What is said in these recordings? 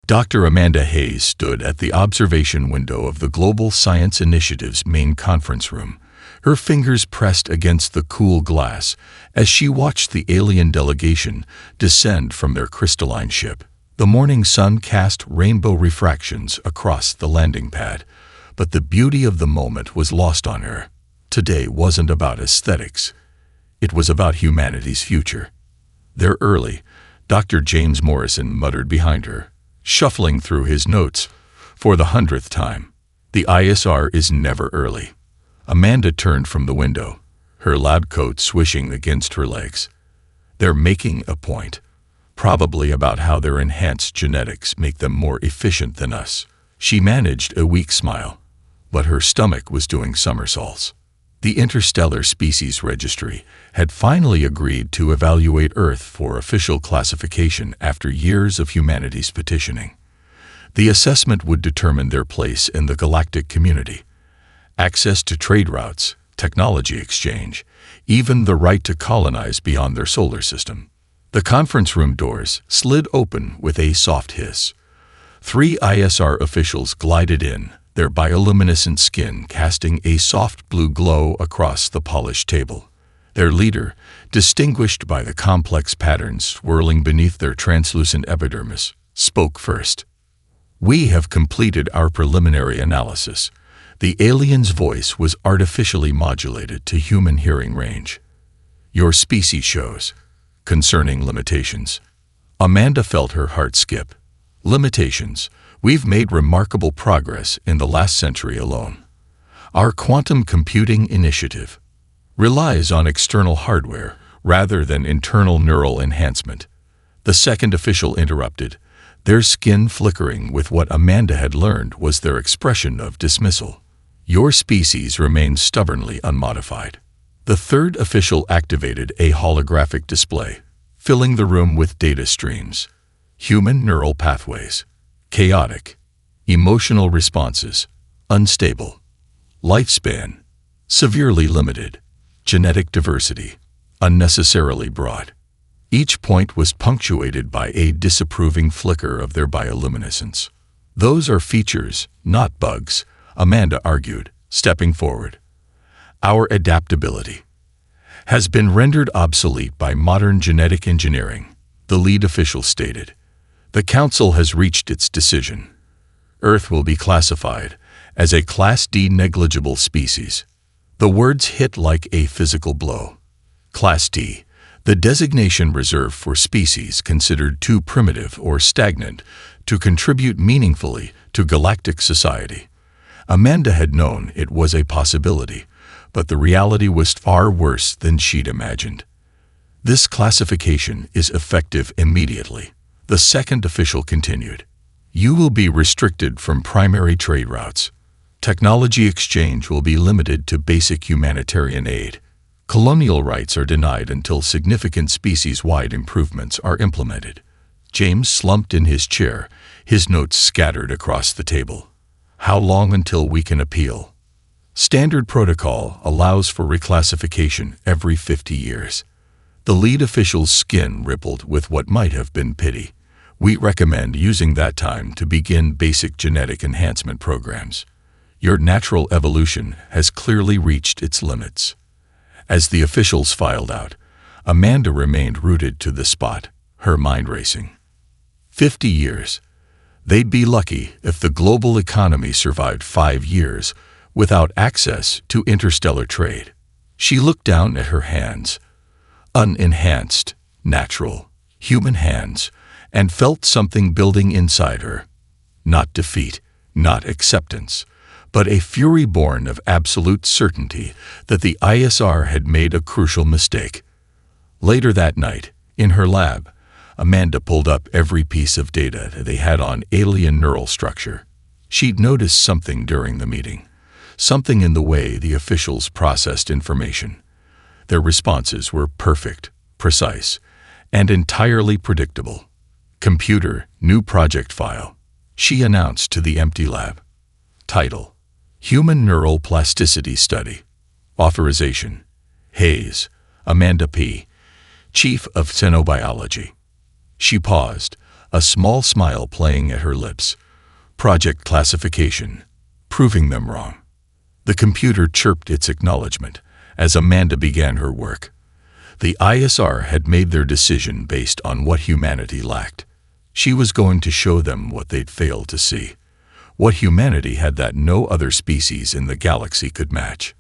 Dr. Amanda Hayes stood at the observation window of the Global Science Initiative's main conference room, her fingers pressed against the cool glass as she watched the alien delegation descend from their crystalline ship. The morning sun cast rainbow refractions across the landing pad, but the beauty of the moment was lost on her. Today wasn't about aesthetics. It was about humanity's future. "They're early," Dr. James Morrison muttered behind her, shuffling through his notes for the 100th time. "The ISR is never early." Amanda turned from the window, her lab coat swishing against her legs. "They're making a point, probably about how their enhanced genetics make them more efficient than us." She managed a weak smile, but her stomach was doing somersaults. The Interstellar Species Registry had finally agreed to evaluate Earth for official classification after years of humanity's petitioning. The assessment would determine their place in the galactic community. Access to trade routes, technology exchange, even the right to colonize beyond their solar system. The conference room doors slid open with a soft hiss. 3 ISR officials glided in, their bioluminescent skin casting a soft blue glow across the polished table. Their leader, distinguished by the complex patterns swirling beneath their translucent epidermis, spoke first. "We have completed our preliminary analysis." The alien's voice was artificially modulated to human hearing range. "Your species shows concerning limitations." Amanda felt her heart skip. "Limitations? We've made remarkable progress in the last century alone. Our quantum computing initiative relies on external hardware rather than internal neural enhancement." The second official interrupted, their skin flickering with what Amanda had learned was their expression of dismissal. "Your species remains stubbornly unmodified." The third official activated a holographic display, filling the room with data streams. Human neural pathways. Chaotic. Emotional responses. Unstable. Lifespan. Severely limited. Genetic diversity. Unnecessarily broad. Each point was punctuated by a disapproving flicker of their bioluminescence. "Those are features, not bugs," Amanda argued, stepping forward. "Our adaptability has been rendered obsolete by modern genetic engineering," the lead official stated. "The Council has reached its decision. Earth will be classified as a Class D negligible species." The words hit like a physical blow. Class D, the designation reserved for species considered too primitive or stagnant to contribute meaningfully to galactic society. Amanda had known it was a possibility, but the reality was far worse than she'd imagined. "This classification is effective immediately," the second official continued. "You will be restricted from primary trade routes. Technology exchange will be limited to basic humanitarian aid. Colonial rights are denied until significant species-wide improvements are implemented." James slumped in his chair, his notes scattered across the table. "How long until we can appeal?" "Standard protocol allows for reclassification every 50 years. The lead official's skin rippled with what might have been pity. "We recommend using that time to begin basic genetic enhancement programs. Your natural evolution has clearly reached its limits." As the officials filed out, Amanda remained rooted to the spot, her mind racing. 50 years. They'd be lucky if the global economy survived 5 years without access to interstellar trade. She looked down at her hands, unenhanced, natural, human hands, and felt something building inside her. Not defeat, not acceptance, but a fury born of absolute certainty that the ISR had made a crucial mistake. Later that night, in her lab, Amanda pulled up every piece of data that they had on alien neural structure. She'd noticed something during the meeting, something in the way the officials processed information. Their responses were perfect, precise, and entirely predictable. "Computer, new project file," she announced to the empty lab. Title: Human Neural Plasticity Study. Authorization: Hayes, Amanda P., Chief of Xenobiology. She paused, a small smile playing at her lips. Project classification, proving them wrong. The computer chirped its acknowledgement as Amanda began her work. The ISR had made their decision based on what humanity lacked. She was going to show them what they'd failed to see, what humanity had that no other species in the galaxy could match.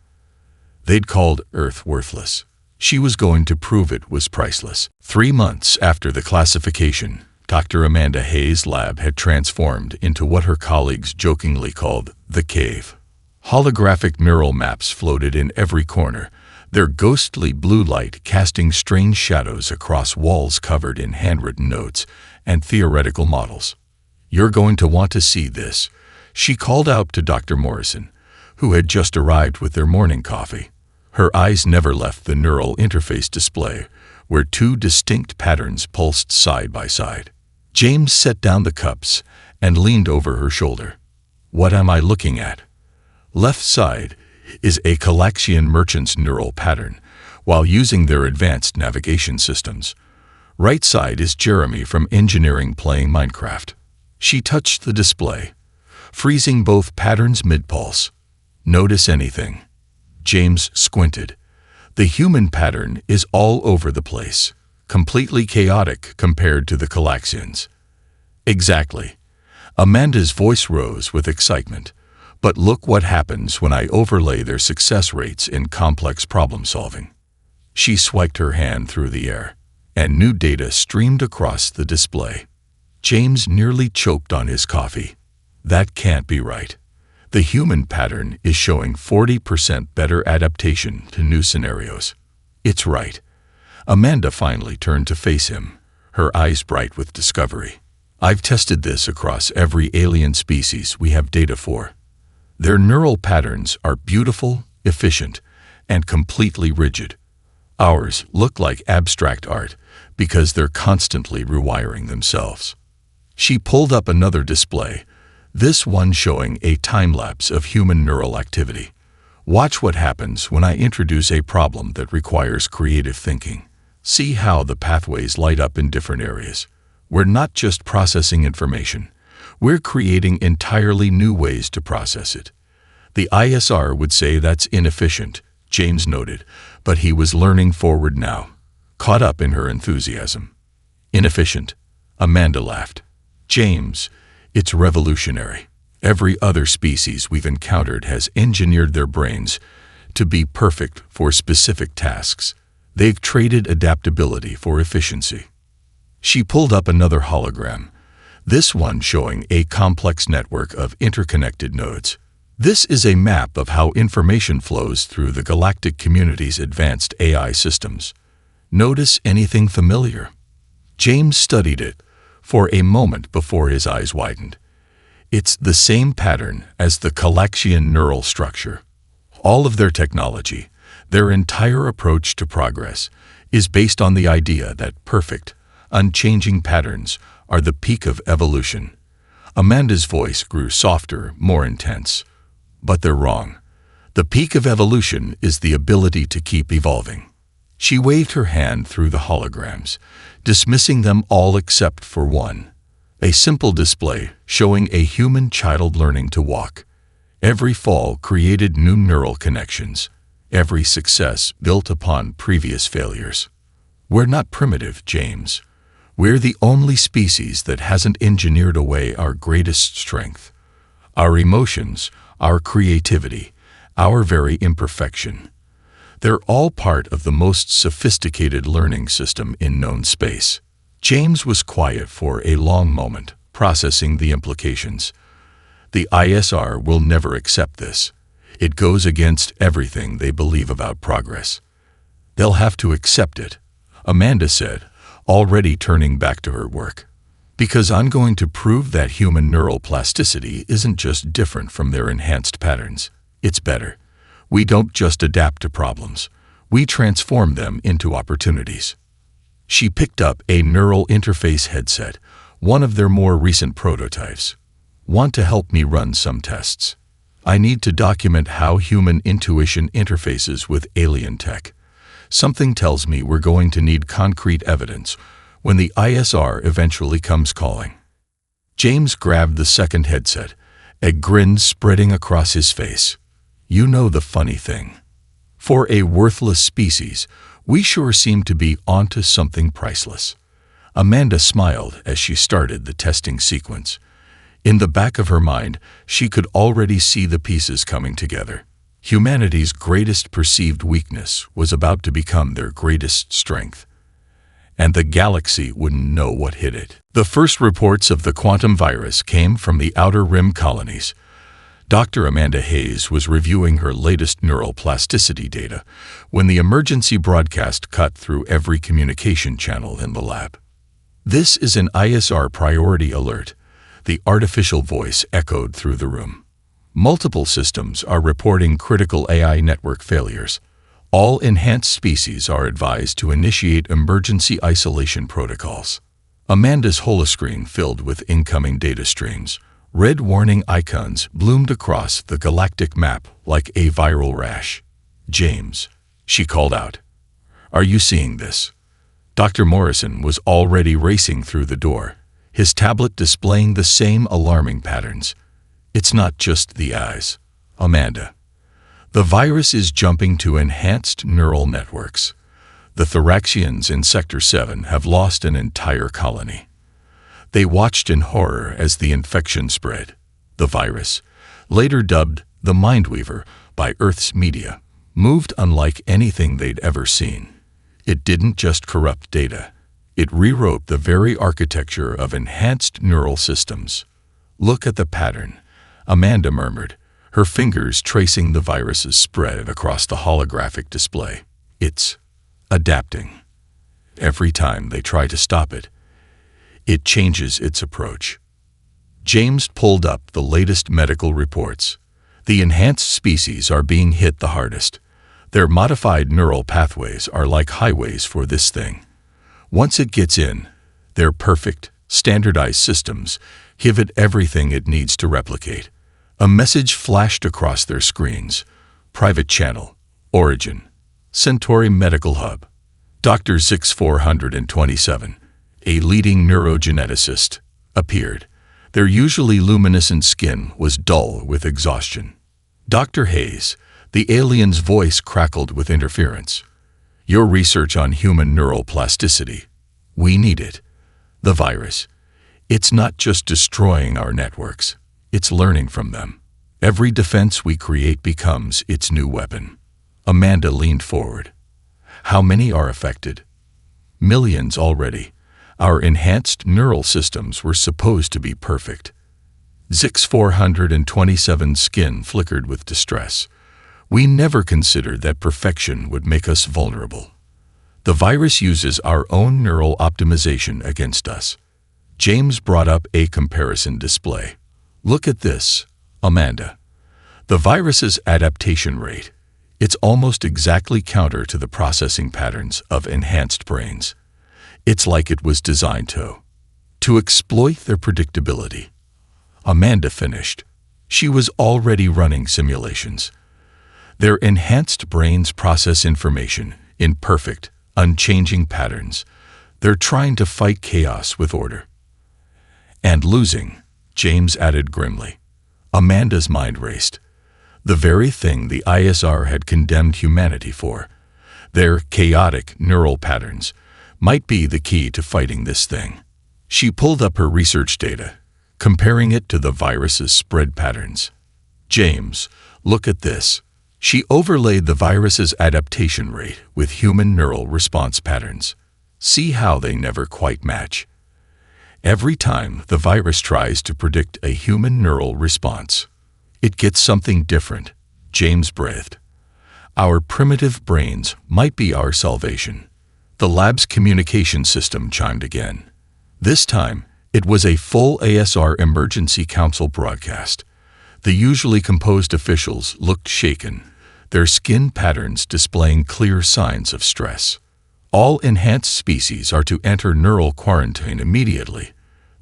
They'd called Earth worthless. She was going to prove it was priceless. 3 months after the classification, Dr. Amanda Hayes' lab had transformed into what her colleagues jokingly called the cave. Holographic neural maps floated in every corner, their ghostly blue light casting strange shadows across walls covered in handwritten notes and theoretical models. "You're going to want to see this," she called out to Dr. Morrison, who had just arrived with their morning coffee. Her eyes never left the neural interface display, where 2 distinct patterns pulsed side by side. James set down the cups and leaned over her shoulder. "What am I looking at?" Left side is a Galaxian merchant's neural pattern, while using their advanced navigation systems. Right side is Jeremy from engineering playing Minecraft. She touched the display, freezing both patterns mid-pulse. "Notice anything?" James squinted. "The human pattern is all over the place, completely chaotic compared to the Galaxians." "Exactly." Amanda's voice rose with excitement. "But look what happens when I overlay their success rates in complex problem-solving." She swiped her hand through the air, and new data streamed across the display. James nearly choked on his coffee. "That can't be right. The human pattern is showing 40% better adaptation to new scenarios." "It's right." Amanda finally turned to face him, her eyes bright with discovery. "I've tested this across every alien species we have data for. Their neural patterns are beautiful, efficient, and completely rigid. Ours look like abstract art because they're constantly rewiring themselves." She pulled up another display, this one showing a time-lapse of human neural activity. "Watch what happens when I introduce a problem that requires creative thinking. See how the pathways light up in different areas. We're not just processing information. We're creating entirely new ways to process it." "The ISR would say that's inefficient," James noted, but he was learning forward now, caught up in her enthusiasm. "Inefficient?" Amanda laughed. "James, it's revolutionary. Every other species we've encountered has engineered their brains to be perfect for specific tasks. They've traded adaptability for efficiency." She pulled up another hologram, this one showing a complex network of interconnected nodes. "This is a map of how information flows through the galactic community's advanced AI systems. Notice anything familiar?" James studied it for a moment before his eyes widened. "It's the same pattern as the Galaxian neural structure. All of their technology, their entire approach to progress, is based on the idea that perfect, unchanging patterns are the peak of evolution." Amanda's voice grew softer, more intense. "But they're wrong. The peak of evolution is the ability to keep evolving." She waved her hand through the holograms, dismissing them all except for one. A simple display showing a human child learning to walk. Every fall created new neural connections. Every success built upon previous failures. "We're not primitive, James. We're the only species that hasn't engineered away our greatest strength. Our emotions, our creativity, our very imperfection. They're all part of the most sophisticated learning system in known space." James was quiet for a long moment, processing the implications. "The ISR will never accept this. It goes against everything they believe about progress." "They'll have to accept it," Amanda said, already turning back to her work. "Because I'm going to prove that human neural plasticity isn't just different from their enhanced patterns. It's better. We don't just adapt to problems. We transform them into opportunities." She picked up a neural interface headset, one of their more recent prototypes. "Want to help me run some tests? I need to document how human intuition interfaces with alien tech. Something tells me we're going to need concrete evidence, when the ISR eventually comes calling. James grabbed the second headset, a grin spreading across his face. You know the funny thing. For a worthless species, we sure seem to be onto something priceless. Amanda smiled as she started the testing sequence. In the back of her mind, she could already see the pieces coming together. Humanity's greatest perceived weakness was about to become their greatest strength. And the galaxy wouldn't know what hit it. The first reports of the quantum virus came from the Outer Rim colonies. Dr. Amanda Hayes was reviewing her latest neural plasticity data when the emergency broadcast cut through every communication channel in the lab. This is an ISR priority alert. The artificial voice echoed through the room. Multiple systems are reporting critical AI network failures. All enhanced species are advised to initiate emergency isolation protocols. Amanda's holoscreen filled with incoming data streams. Red warning icons bloomed across the galactic map like a viral rash. James, she called out. Are you seeing this? Dr. Morrison was already racing through the door, his tablet displaying the same alarming patterns. It's not just the eyes, Amanda. The virus is jumping to enhanced neural networks. The Thoraxians in Sector 7 have lost an entire colony. They watched in horror as the infection spread. The virus, later dubbed the Mindweaver by Earth's media, moved unlike anything they'd ever seen. It didn't just corrupt data. It rewrote the very architecture of enhanced neural systems. Look at the pattern, Amanda murmured, her fingers tracing the virus's spread across the holographic display. It's adapting. Every time they try to stop it, it changes its approach. James pulled up the latest medical reports. The enhanced species are being hit the hardest. Their modified neural pathways are like highways for this thing. Once it gets in, their perfect, standardized systems give it everything it needs to replicate. A message flashed across their screens. Private channel, origin, Centauri Medical Hub. Dr. Zix 427, a leading neurogeneticist, appeared. Their usually luminescent skin was dull with exhaustion. Dr. Hayes, the alien's voice crackled with interference. Your research on human neural plasticity. We need it. The virus. It's not just destroying our networks. It's learning from them. Every defense we create becomes its new weapon. Amanda leaned forward. How many are affected? Millions already. Our enhanced neural systems were supposed to be perfect. Zix 427's skin flickered with distress. We never considered that perfection would make us vulnerable. The virus uses our own neural optimization against us. James brought up a comparison display. Look at this, Amanda. The virus's adaptation rate. It's almost exactly counter to the processing patterns of enhanced brains. It's like it was designed to exploit their predictability. Amanda finished. She was already running simulations. Their enhanced brains process information in perfect, unchanging patterns. They're trying to fight chaos with order. And losing, James added grimly. Amanda's mind raced. The very thing the ISR had condemned humanity for, their chaotic neural patterns, might be the key to fighting this thing. She pulled up her research data, comparing it to the virus's spread patterns. James, look at this. She overlaid the virus's adaptation rate with human neural response patterns. See how they never quite match. Every time the virus tries to predict a human neural response, it gets something different, James breathed. Our primitive brains might be our salvation. The lab's communication system chimed again. This time, it was a full ASR emergency council broadcast. The usually composed officials looked shaken, their skin patterns displaying clear signs of stress. All enhanced species are to enter neural quarantine immediately,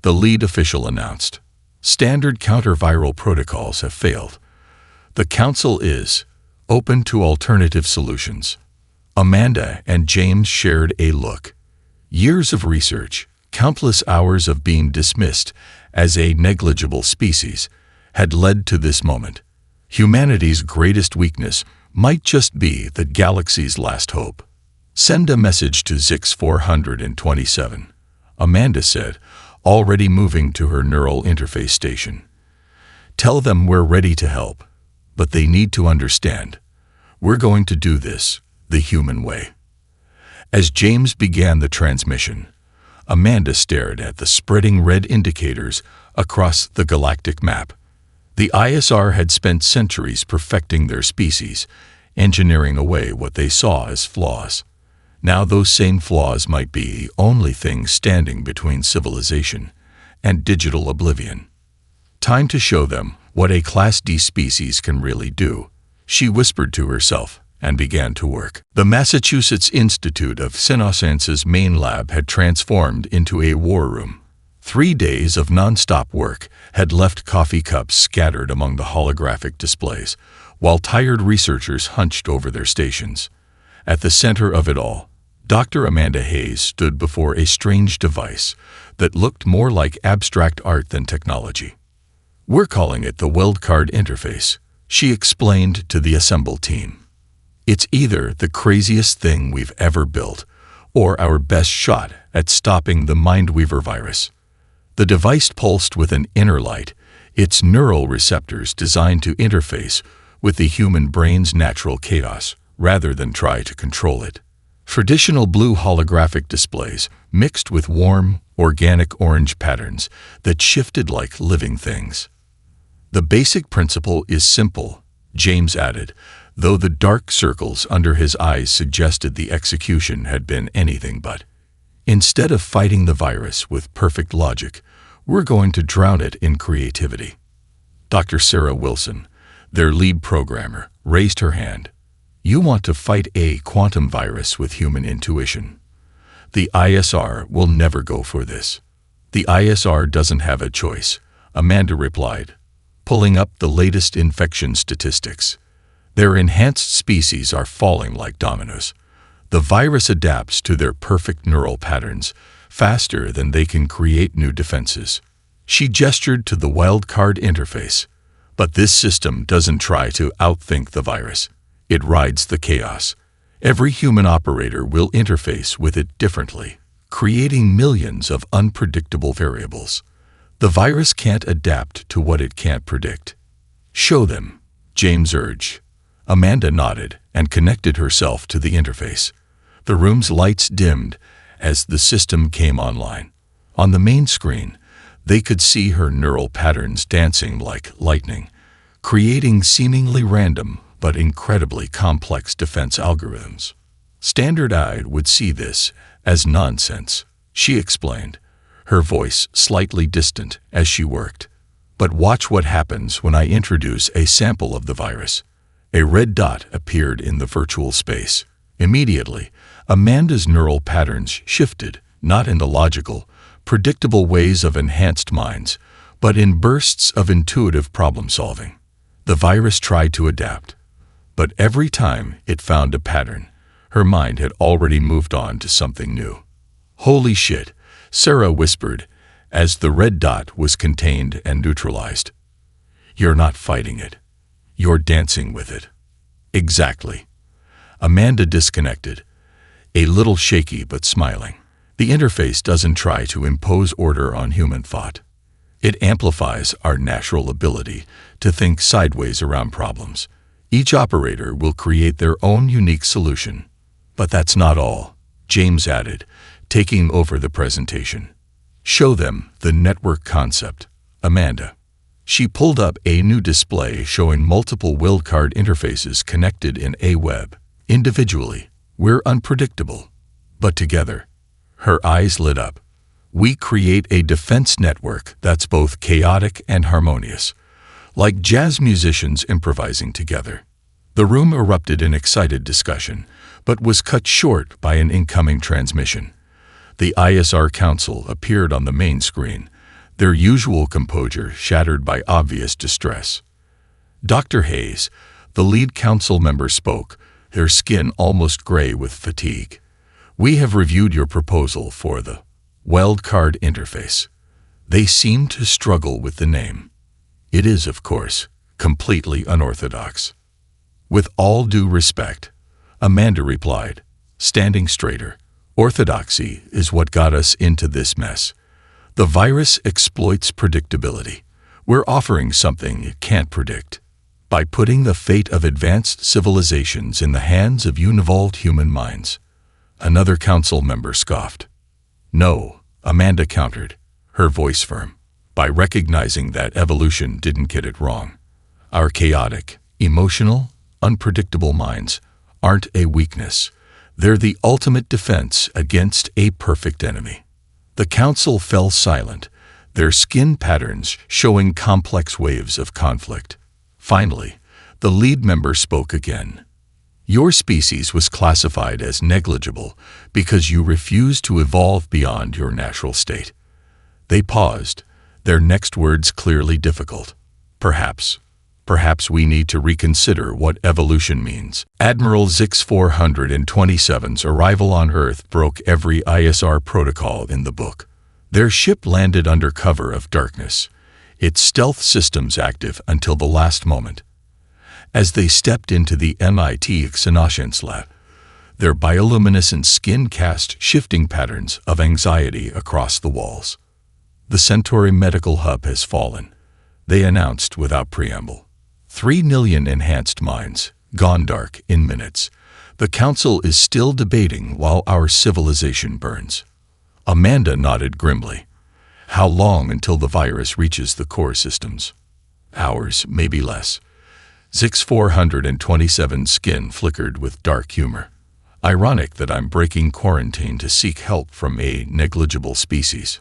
the lead official announced. Standard counter-viral protocols have failed. The council is open to alternative solutions. Amanda and James shared a look. Years of research, countless hours of being dismissed as a negligible species, had led to this moment. Humanity's greatest weakness might just be the galaxy's last hope. Send a message to Zix 427, Amanda said, already moving to her neural interface station. Tell them we're ready to help, but they need to understand. We're going to do this the human way. As James began the transmission, Amanda stared at the spreading red indicators across the galactic map. The ISR had spent centuries perfecting their species, engineering away what they saw as flaws. Now those same flaws might be the only thing standing between civilization and digital oblivion. Time to show them what a Class D species can really do, she whispered to herself and began to work. The Massachusetts Institute of Neuroscience's main lab had transformed into a war room. 3 days of non-stop work had left coffee cups scattered among the holographic displays, while tired researchers hunched over their stations. At the center of it all, Dr. Amanda Hayes stood before a strange device that looked more like abstract art than technology. We're calling it the Wildcard Interface, she explained to the assembled team. It's either the craziest thing we've ever built, or our best shot at stopping the Mindweaver virus. The device pulsed with an inner light, its neural receptors designed to interface with the human brain's natural chaos, rather than try to control it. Traditional blue holographic displays mixed with warm, organic orange patterns that shifted like living things. The basic principle is simple, James added, though the dark circles under his eyes suggested the execution had been anything but. Instead of fighting the virus with perfect logic, we're going to drown it in creativity. Dr. Sarah Wilson, their lead programmer, raised her hand. You want to fight a quantum virus with human intuition. The ISR will never go for this. The ISR doesn't have a choice, Amanda replied, pulling up the latest infection statistics. Their enhanced species are falling like dominoes. The virus adapts to their perfect neural patterns faster than they can create new defenses. She gestured to the wildcard interface. But this system doesn't try to outthink the virus. It rides the chaos. Every human operator will interface with it differently, creating millions of unpredictable variables. The virus can't adapt to what it can't predict. Show them, James urged. Amanda nodded and connected herself to the interface. The room's lights dimmed as the system came online. On the main screen, they could see her neural patterns dancing like lightning, creating seemingly random but incredibly complex defense algorithms. Standard Eye would see this as nonsense, she explained, her voice slightly distant as she worked. But watch what happens when I introduce a sample of the virus. A red dot appeared in the virtual space. Immediately, Amanda's neural patterns shifted, not in the logical, predictable ways of enhanced minds, but in bursts of intuitive problem-solving. The virus tried to adapt, but every time it found a pattern, her mind had already moved on to something new. Holy shit, Sarah whispered, as the red dot was contained and neutralized. You're not fighting it. You're dancing with it. Exactly. Amanda disconnected, a little shaky but smiling. The interface doesn't try to impose order on human thought. It amplifies our natural ability to think sideways around problems. Each operator will create their own unique solution. But that's not all, James added, taking over the presentation. Show them the network concept, Amanda. She pulled up a new display showing multiple wildcard interfaces connected in a web. Individually, we're unpredictable. But together, her eyes lit up. We create a defense network that's both chaotic and harmonious, like jazz musicians improvising together. The room erupted in excited discussion, but was cut short by an incoming transmission. The ISR Council appeared on the main screen, their usual composure shattered by obvious distress. Dr. Hayes, the lead council member, spoke, her skin almost gray with fatigue. We have reviewed your proposal for the wildcard interface. They seem to struggle with the name. It is, of course, completely unorthodox. With all due respect, Amanda replied, standing straighter. Orthodoxy is what got us into this mess. The virus exploits predictability. We're offering something it can't predict. By putting the fate of advanced civilizations in the hands of unevolved human minds. Another council member scoffed. No, Amanda countered, her voice firm. By recognizing that evolution didn't get it wrong. Our chaotic, emotional, unpredictable minds aren't a weakness. They're the ultimate defense against a perfect enemy. The council fell silent, their skin patterns showing complex waves of conflict. Finally, the lead member spoke again. Your species was classified as negligible because you refused to evolve beyond your natural state. They paused, their next words clearly difficult. Perhaps we need to reconsider what evolution means. Admiral Zix 427's arrival on Earth broke every ISR protocol in the book. Their ship landed under cover of darkness, its stealth systems active until the last moment. As they stepped into the MIT Xenoscience lab, their bioluminescent skin cast shifting patterns of anxiety across the walls. The Centauri Medical Hub has fallen, they announced without preamble. 3 million enhanced minds, gone dark in minutes. The council is still debating while our civilization burns. Amanda nodded grimly. How long until the virus reaches the core systems? Hours, maybe less. Zix 427's skin flickered with dark humor. Ironic that I'm breaking quarantine to seek help from a negligible species.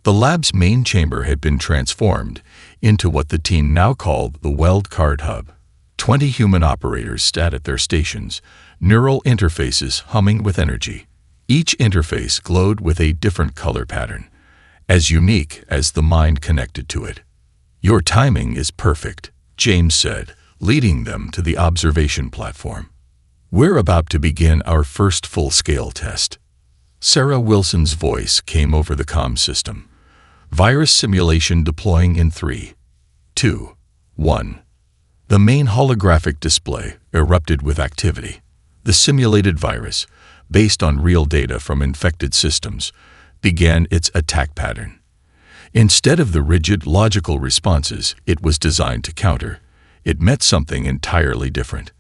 The lab's main chamber had been transformed into what the team now called the Wildcard Hub. 20 human operators sat at their stations, neural interfaces humming with energy. Each interface glowed with a different color pattern, as unique as the mind connected to it. Your timing is perfect, James said, leading them to the observation platform. We're about to begin our first full-scale test. Sarah Wilson's voice came over the comm system. Virus simulation deploying in 3, 2, 1. The main holographic display erupted with activity. The simulated virus, based on real data from infected systems, began its attack pattern. Instead of the rigid, logical responses it was designed to counter, it met something entirely different.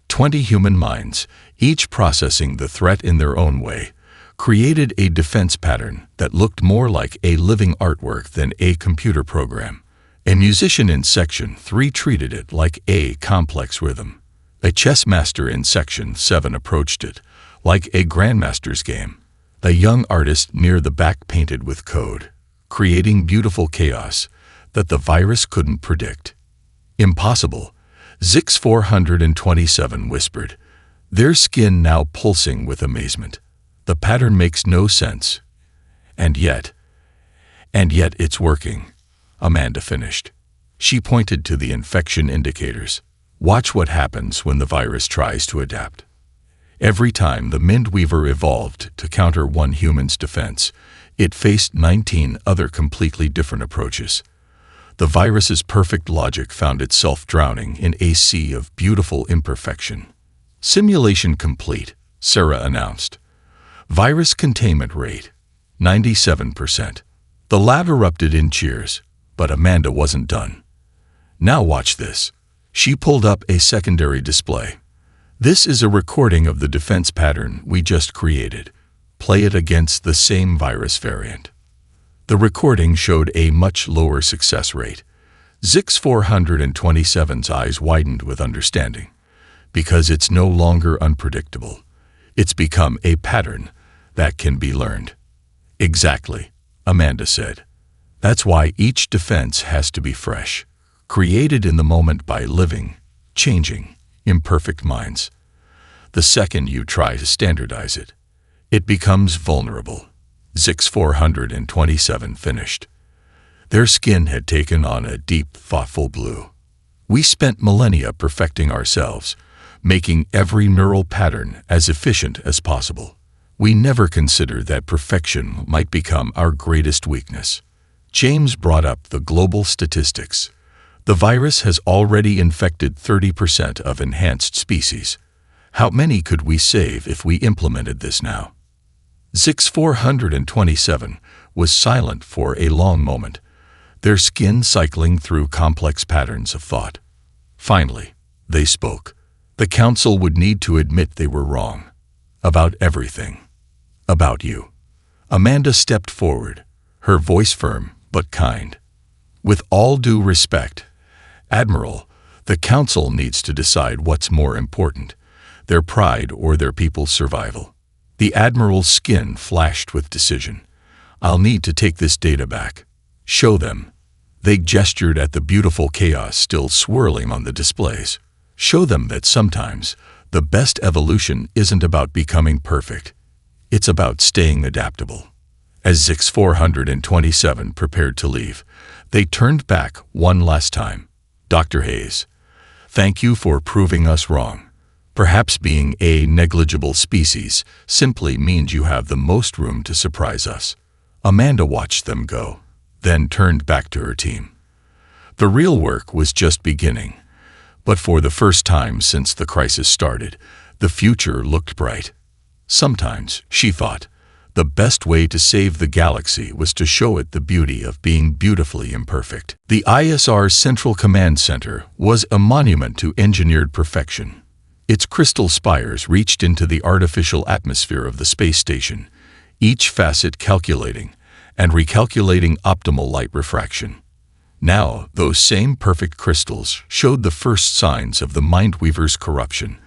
20 human minds, each processing the threat in their own way, created a defense pattern that looked more like a living artwork than a computer program. A musician in Section 3 treated it like a complex rhythm. A chess master in Section 7 approached it like a grandmaster's game. A young artist near the back painted with code, creating beautiful chaos that the virus couldn't predict. Impossible, Zix 427 whispered, their skin now pulsing with amazement. The pattern makes no sense. And yet it's working, Amanda finished. She pointed to the infection indicators. Watch what happens when the virus tries to adapt. Every time the Mindweaver evolved to counter one human's defense, it faced 19 other completely different approaches. The virus's perfect logic found itself drowning in a sea of beautiful imperfection. Simulation complete, Sarah announced. Virus containment rate, 97%. The lab erupted in cheers, but Amanda wasn't done. Now watch this. She pulled up a secondary display. This is a recording of the defense pattern we just created. Play it against the same virus variant. The recording showed a much lower success rate. Zix 427's eyes widened with understanding. Because it's no longer unpredictable. It's become a pattern that can be learned. Exactly, Amanda said. That's why each defense has to be fresh, created in the moment by living, changing, imperfect minds. The second you try to standardize it, it becomes vulnerable. Zix 427 finished. Their skin had taken on a deep, thoughtful blue. We spent millennia perfecting ourselves, making every neural pattern as efficient as possible. We never considered that perfection might become our greatest weakness. James brought up the global statistics. The virus has already infected 30% of enhanced species. How many could we save if we implemented this now? Zix-427 was silent for a long moment, their skin cycling through complex patterns of thought. Finally, they spoke. The council would need to admit they were wrong. About everything. About you. Amanda stepped forward, her voice firm but kind. With all due respect, Admiral, the council needs to decide what's more important, their pride or their people's survival. The Admiral's skin flashed with decision. I'll need to take this data back. Show them. They gestured at the beautiful chaos still swirling on the displays. Show them that sometimes the best evolution isn't about becoming perfect. It's about staying adaptable. As Zix-427 prepared to leave, they turned back one last time. Dr. Hayes, thank you for proving us wrong. Perhaps being a negligible species simply means you have the most room to surprise us. Amanda watched them go, then turned back to her team. The real work was just beginning, but for the first time since the crisis started, the future looked bright. Sometimes, she thought, the best way to save the galaxy was to show it the beauty of being beautifully imperfect. The ISR Central Command Center was a monument to engineered perfection. Its crystal spires reached into the artificial atmosphere of the space station, each facet calculating and recalculating optimal light refraction. Now, those same perfect crystals showed the first signs of the Mindweaver's corruption,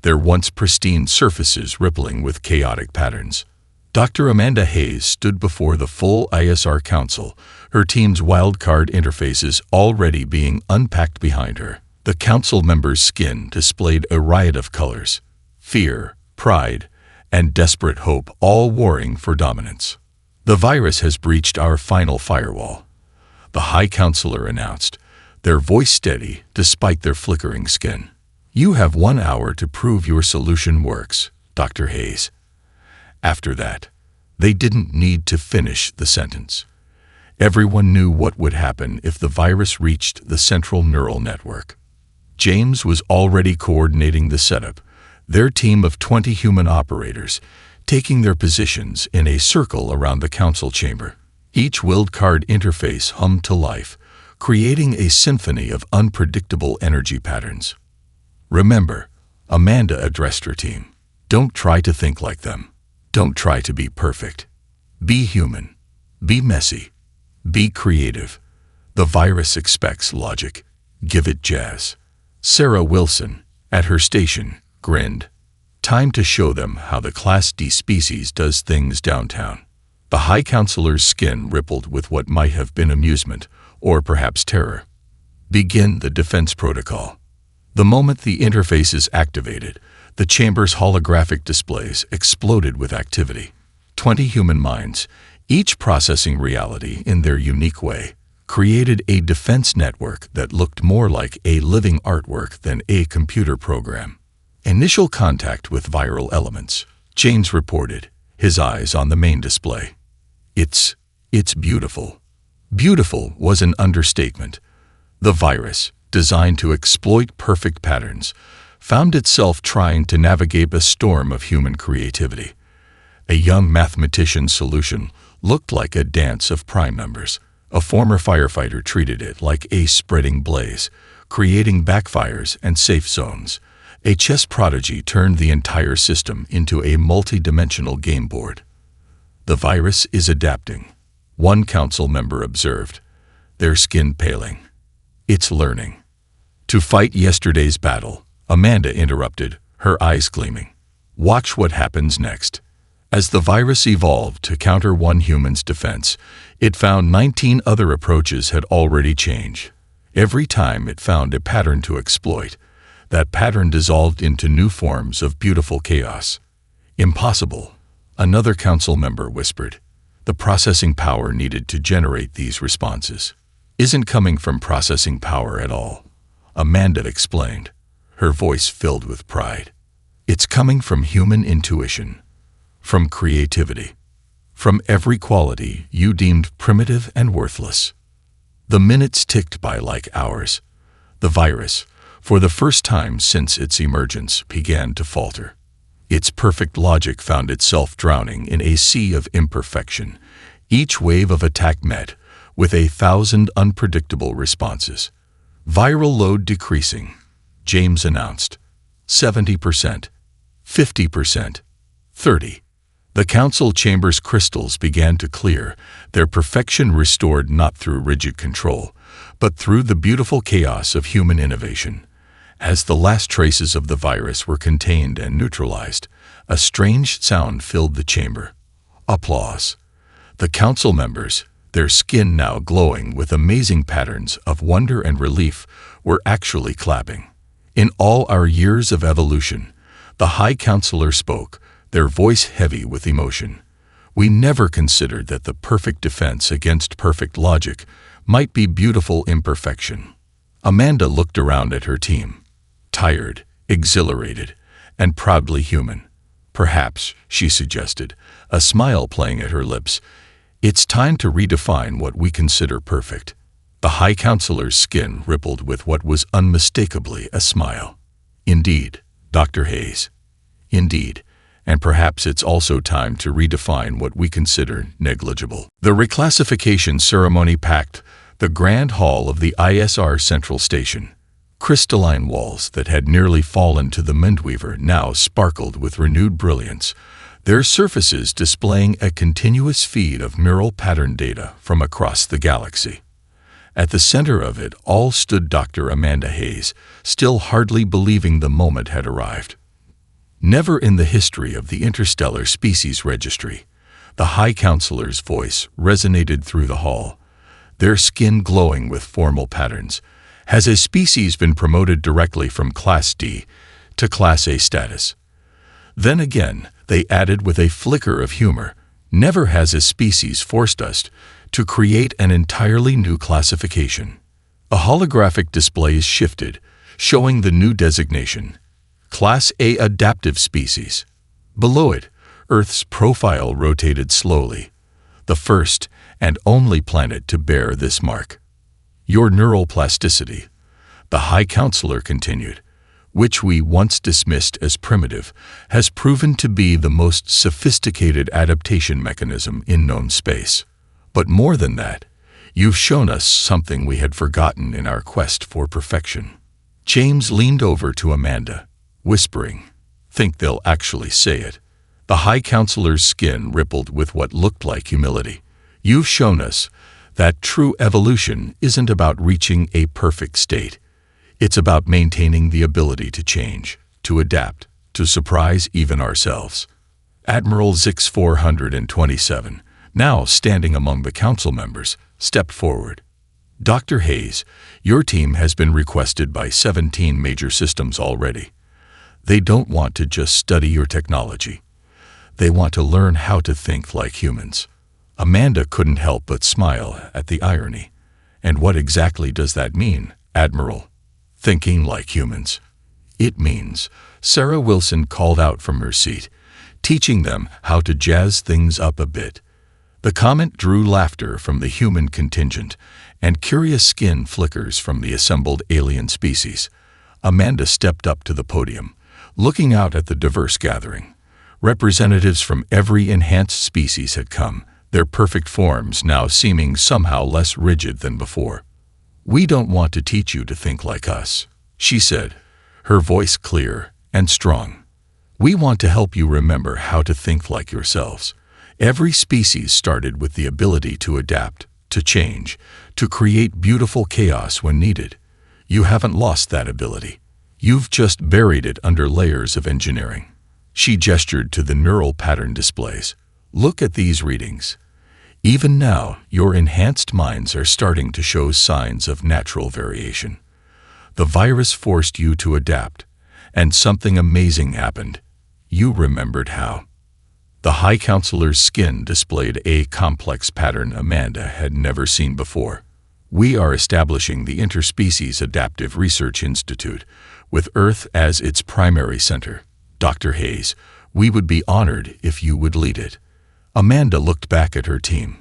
their once pristine surfaces rippling with chaotic patterns. Dr. Amanda Hayes stood before the full ISR Council, her team's wildcard interfaces already being unpacked behind her. The council members' skin displayed a riot of colors, fear, pride, and desperate hope, all warring for dominance. The virus has breached our final firewall, the High Counselor announced, their voice steady despite their flickering skin. You have 1 hour to prove your solution works, Dr. Hayes. After that, they didn't need to finish the sentence. Everyone knew what would happen if the virus reached the central neural network. James was already coordinating the setup, their team of 20 human operators, taking their positions in a circle around the council chamber. Each wildcard interface hummed to life, creating a symphony of unpredictable energy patterns. Remember, Amanda addressed her team. Don't try to think like them. Don't try to be perfect. Be human. Be messy. Be creative. The virus expects logic. Give it jazz. Sarah Wilson, at her station, grinned. Time to show them how the Class D species does things downtown. The High Counselor's skin rippled with what might have been amusement, or perhaps terror. Begin the defense protocol. The moment the interfaces activated, the chamber's holographic displays exploded with activity. 20 human minds, each processing reality in their unique way, created a defense network that looked more like a living artwork than a computer program. Initial contact with viral elements, James reported, his eyes on the main display. It's beautiful. Beautiful was an understatement. The virus, designed to exploit perfect patterns, found itself trying to navigate a storm of human creativity. A young mathematician's solution looked like a dance of prime numbers. A former firefighter treated it like a spreading blaze, creating backfires and safe zones. A chess prodigy turned the entire system into a multi-dimensional game board. The virus is adapting, one council member observed, their skin paling. It's learning. To fight yesterday's battle, Amanda interrupted, her eyes gleaming. Watch what happens next. As the virus evolved to counter one human's defense, it found 19 other approaches had already changed. Every time it found a pattern to exploit, that pattern dissolved into new forms of beautiful chaos. Impossible, another council member whispered. The processing power needed to generate these responses isn't coming from processing power at all, Amanda explained, her voice filled with pride. It's coming from human intuition, from creativity, from every quality you deemed primitive and worthless. The minutes ticked by like hours. The virus, for the first time since its emergence, began to falter. Its perfect logic found itself drowning in a sea of imperfection, each wave of attack met with 1,000 unpredictable responses. Viral load decreasing, James announced. 70%, 50%, 30%. The council chamber's crystals began to clear, their perfection restored not through rigid control, but through the beautiful chaos of human innovation. As the last traces of the virus were contained and neutralized, a strange sound filled the chamber. Applause. The council members, their skin now glowing with amazing patterns of wonder and relief, were actually clapping. In all our years of evolution, the High Counselor spoke, their voice heavy with emotion. We never considered that the perfect defense against perfect logic might be beautiful imperfection. Amanda looked around at her team, tired, exhilarated, and proudly human. Perhaps, she suggested, a smile playing at her lips, it's time to redefine what we consider perfect. The High Counselor's skin rippled with what was unmistakably a smile. Indeed, Dr. Hayes. Indeed. And perhaps it's also time to redefine what we consider negligible. The reclassification ceremony packed the grand hall of the ISR Central Station. Crystalline walls that had nearly fallen to the Mindweaver now sparkled with renewed brilliance, their surfaces displaying a continuous feed of mural pattern data from across the galaxy. At the center of it all stood Dr. Amanda Hayes, still hardly believing the moment had arrived. Never in the history of the Interstellar Species Registry, the High Counselor's voice resonated through the hall, their skin glowing with formal patterns, has a species been promoted directly from Class D to Class A status. Then again, they added with a flicker of humor, never has a species forced us to create an entirely new classification. A holographic display shifted, showing the new designation, Class A Adaptive Species. Below it, Earth's profile rotated slowly, the first and only planet to bear this mark. Your neural plasticity, the High Counselor continued, which we once dismissed as primitive, has proven to be the most sophisticated adaptation mechanism in known space. But more than that, you've shown us something we had forgotten in our quest for perfection. James leaned over to Amanda, whispering, think they'll actually say it. The High Counselor's skin rippled with what looked like humility. You've shown us that true evolution isn't about reaching a perfect state. It's about maintaining the ability to change, to adapt, to surprise even ourselves. Admiral Zix 427, now standing among the council members, stepped forward. Dr. Hayes, your team has been requested by 17 major systems already. They don't want to just study your technology. They want to learn how to think like humans. Amanda couldn't help but smile at the irony. And what exactly does that mean, Admiral? Thinking like humans. It means, Sarah Wilson called out from her seat, teaching them how to jazz things up a bit. The comment drew laughter from the human contingent and curious skin flickers from the assembled alien species. Amanda stepped up to the podium, looking out at the diverse gathering. Representatives from every enhanced species had come, their perfect forms now seeming somehow less rigid than before. We don't want to teach you to think like us, she said, her voice clear and strong. We want to help you remember how to think like yourselves. Every species started with the ability to adapt, to change, to create beautiful chaos when needed. You haven't lost that ability. You've just buried it under layers of engineering. She gestured to the neural pattern displays. Look at these readings. Even now, your enhanced minds are starting to show signs of natural variation. The virus forced you to adapt, and something amazing happened. You remembered how. The High Counselor's skin displayed a complex pattern Amanda had never seen before. We are establishing the Interspecies Adaptive Research Institute, with Earth as its primary center. Dr. Hayes, We would be honored if you would lead it." Amanda looked back at her team.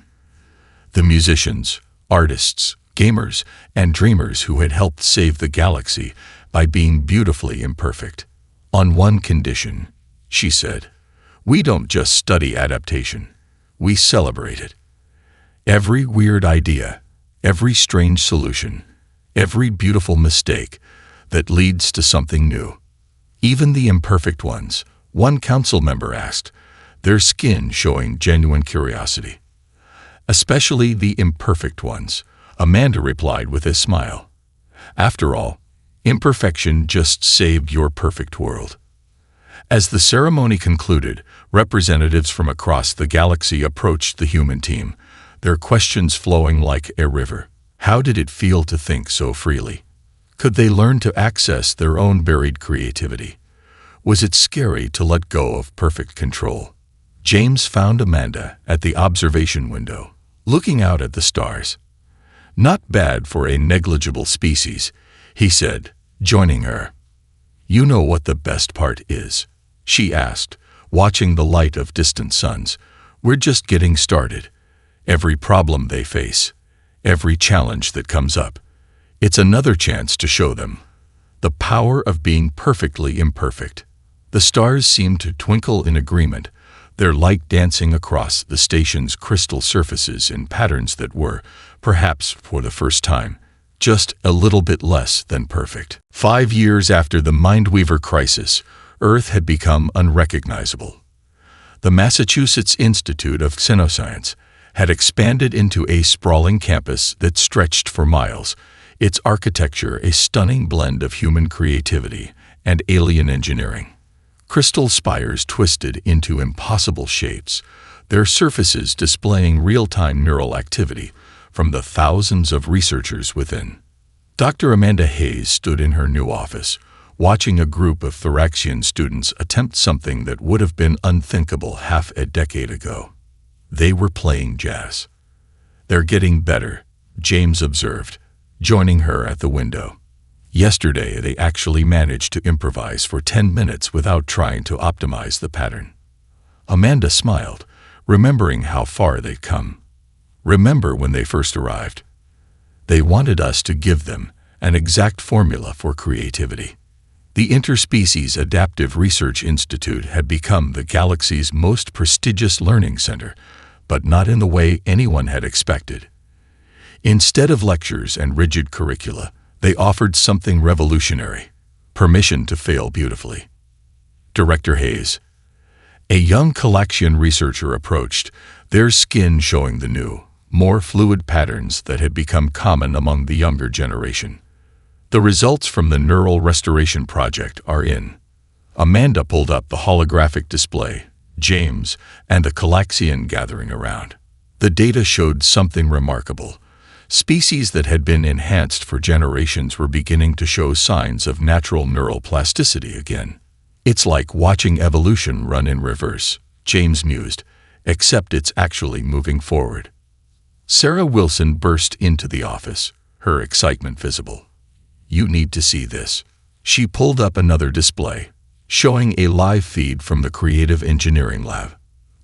The musicians, artists, gamers, and dreamers who had helped save the galaxy by being beautifully imperfect. "On one condition," she said. "We don't just study adaptation. We celebrate it. Every weird idea, every strange solution, every beautiful mistake that leads to something new. Even the imperfect ones," one council member asked, their skin showing genuine curiosity. "Especially the imperfect ones," Amanda replied with a smile. "After all, imperfection just saved your perfect world." As the ceremony concluded, representatives from across the galaxy approached the human team, their questions flowing like a river. How did it feel to think so freely? Could they learn to access their own buried creativity? Was it scary to let go of perfect control? James found Amanda at the observation window, looking out at the stars. "Not bad for a negligible species," he said, joining her. "You know what the best part is?" she asked, watching the light of distant suns. "We're just getting started. Every problem they face, every challenge that comes up, it's another chance to show them the power of being perfectly imperfect." The stars seemed to twinkle in agreement, their light dancing across the station's crystal surfaces in patterns that were, perhaps for the first time, just a little bit less than perfect. 5 years after the Mindweaver crisis, Earth had become unrecognizable. The Massachusetts Institute of Xenoscience had expanded into a sprawling campus that stretched for miles, its architecture a stunning blend of human creativity and alien engineering. Crystal spires twisted into impossible shapes, their surfaces displaying real-time neural activity from the thousands of researchers within. Dr. Amanda Hayes stood in her new office, watching a group of Thoraxian students attempt something that would have been unthinkable half a decade ago. They were playing jazz. "They're getting better," James observed, joining her at the window. Yesterday, they actually managed to improvise for 10 minutes without trying to optimize the pattern. Amanda smiled, remembering how far they'd come. "Remember when they first arrived? They wanted us to give them an exact formula for creativity." The Interspecies Adaptive Research Institute had become the galaxy's most prestigious learning center, but not in the way anyone had expected. Instead of lectures and rigid curricula, they offered something revolutionary: permission to fail beautifully. Director Hayes, a young Galaxian researcher, approached, their skin showing the new, more fluid patterns that had become common among the younger generation. "The results from the Neural Restoration Project are in." Amanda pulled up the holographic display, James and the Galaxian gathering around. The data showed something remarkable. Species that had been enhanced for generations were beginning to show signs of natural neural plasticity again. "It's like watching evolution run in reverse," James mused, "except it's actually moving forward." Sarah Wilson burst into the office, her excitement visible. "You need to see this." She pulled up another display, showing a live feed from the Creative Engineering Lab.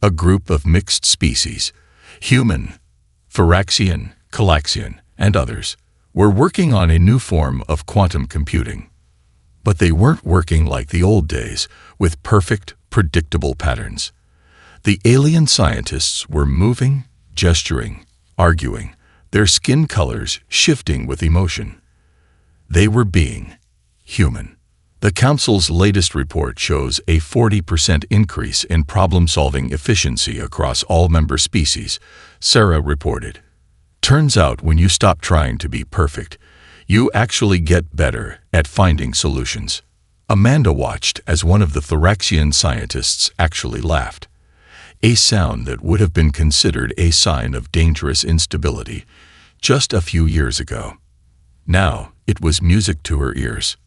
A group of mixed species, human, Thoraxian, Galaxian, and others, were working on a new form of quantum computing. But they weren't working like the old days, with perfect, predictable patterns. The alien scientists were moving, gesturing, arguing, their skin colors shifting with emotion. They were being human. The Council's latest report shows a 40% increase in problem-solving efficiency across all member species, Sarah reported. "Turns out when you stop trying to be perfect, you actually get better at finding solutions." Amanda watched as one of the Thoraxian scientists actually laughed, a sound that would have been considered a sign of dangerous instability just a few years ago. Now, it was music to her ears.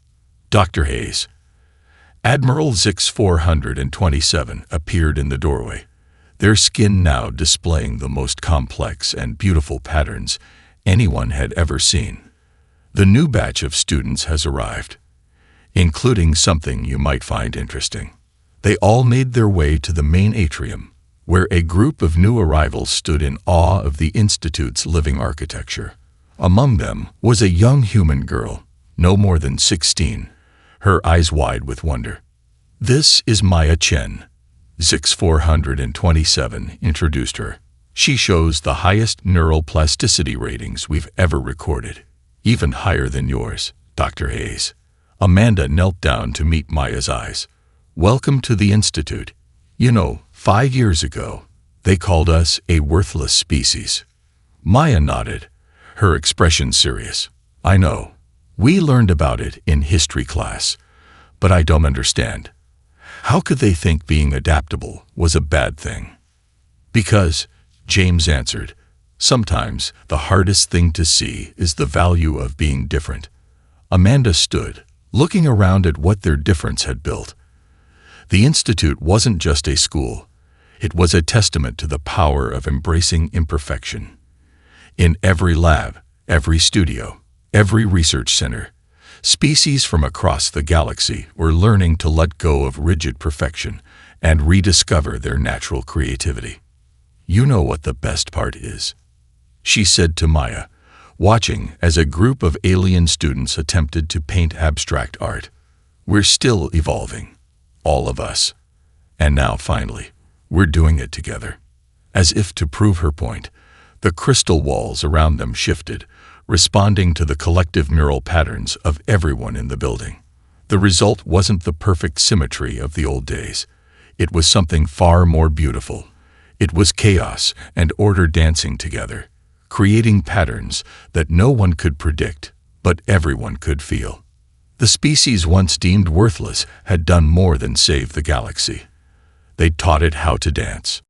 Dr. Hayes, Admiral Zix 427, appeared in the doorway, their skin now displaying the most complex and beautiful patterns anyone had ever seen. "The new batch of students has arrived, including something you might find interesting." They all made their way to the main atrium, where a group of new arrivals stood in awe of the Institute's living architecture. Among them was a young human girl, no more than 16, her eyes wide with wonder. "This is Maya Chen," Zix 427 introduced her. "She shows the highest neural plasticity ratings we've ever recorded, even higher than yours, Dr. Hayes." Amanda knelt down to meet Maya's eyes. "Welcome to the Institute. You know, 5 years ago, they called us a worthless species." Maya nodded, her expression serious. "I know. We learned about it in history class, but I don't understand. How could they think being adaptable was a bad thing?" "Because," James answered, "sometimes the hardest thing to see is the value of being different." Amanda stood, looking around at what their difference had built. The Institute wasn't just a school. It was a testament to the power of embracing imperfection. In every lab, every studio, every research center, species from across the galaxy were learning to let go of rigid perfection and rediscover their natural creativity. "You know what the best part is," she said to Maya, watching as a group of alien students attempted to paint abstract art. "We're still evolving, all of us. And now, finally, we're doing it together." As if to prove her point, the crystal walls around them shifted, responding to the collective neural patterns of everyone in the building. The result wasn't the perfect symmetry of the old days. It was something far more beautiful. It was chaos and order dancing together, creating patterns that no one could predict, but everyone could feel. The species once deemed worthless had done more than save the galaxy. They taught it how to dance.